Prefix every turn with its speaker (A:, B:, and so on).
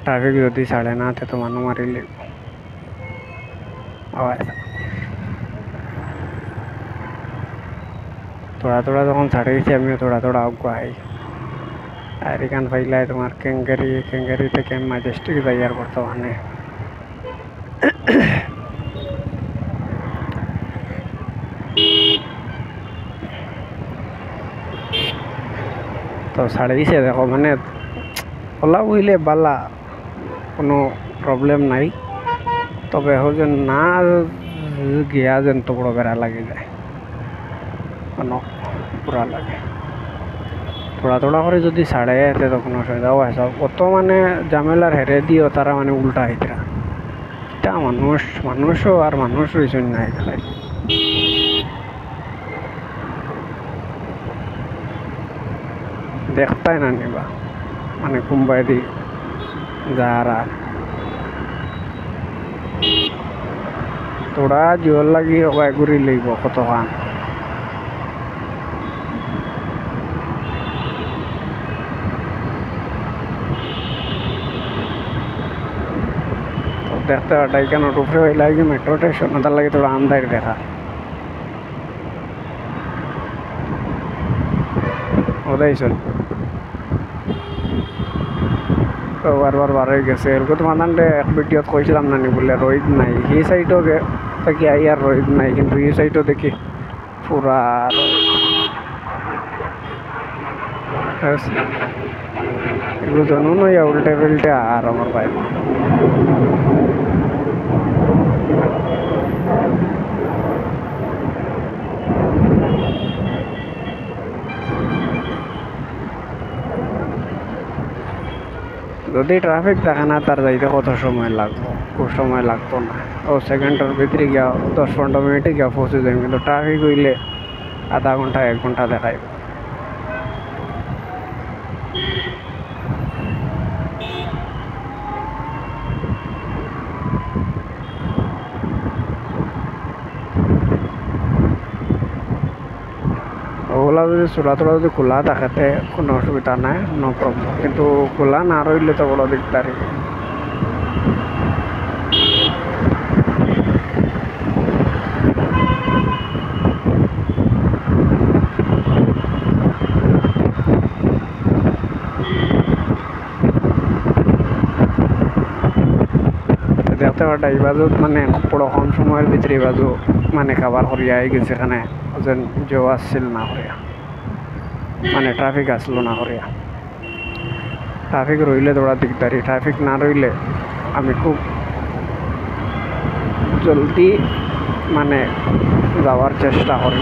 A: traffic যদি ছাড়ে না তে তো মানুষ মারিলে थोड़ा थोड़ा যখন ছাড়ে গেছি আমিও थोड़ा थोड़ा আগুয়াই আর এখান পাইলাই তোমার ক্যাঙ্গারি থেকে ম্যাজেস্টিক যাইয়ার বর্তমানে তো ছাড়ে দিছে দেখো মানে ওলা বুঝলে বালা কোনো প্রবলেম নাই তবে যেন না গিয়া যেন তো বড় বেড়া লাগে যায় কোনো পুরা লাগে थोड़ा थोड़ा করে যদি ছাড়ে এতে তো কোনো অসুবিধা হয় সব কত মানে ঝামেলার হেরে দিও তারা মানে উল্টা হইতরা এটা মানুষও আর মানুষ হইছেন না এখানে দেখতাই না নিবা মানে কুম্বাই দি যারা তোরা জিওর লাগি হবাই ঘুরি লইব কতখান দেখতে পাঠাই কেন উপরে হইলে কি মেট্রো স্টেশন তার লাগে তোরা আমদার দেখা ওটাই চল তো বারবার বার হয়ে গেছে এরকম তো মানানলে এক ভিডিওত কইছিলাম না নি বলে রোহিত নাই এই সাইডও দেখি আই আর রোহিত নাই কিন্তু এই সাইডও দেখি পুরা এগুলো জানো না উল্টে পাল্টে আর আমার ভাই যদি ট্রাফিক থাকে না তার যাইতে কত সময় লাগবো খুব সময় লাগতো না ও সেকেন্ডের ভিতরে গিয়া 10-15 মিনিটে গিয়া পৌঁছে যাই কিন্তু ট্রাফিক হইলে আধা ঘন্টা 1 ঘন্টা দেখাইব ওগুলা যদি চোরাতোরা যদি খোলা থাকাতে কোনো অসুবিধা নাই নো প্রবলেম কিন্তু খোলা না রইলে তো বড় দিকদারি দেখতে পাটা এই বাজু মানে বড় কম সময়ের ভিতরে এই বাজু মানে খাবার করিয়া গেছে এখানে যেন জো আসছিল না করিয়া মানে ট্রাফিক আসলো না করিয়া ট্রাফিক রইলে তোরা দিকদারি ট্রাফিক না রইলে আমি খুব জলদি মানে যাওয়ার চেষ্টা করি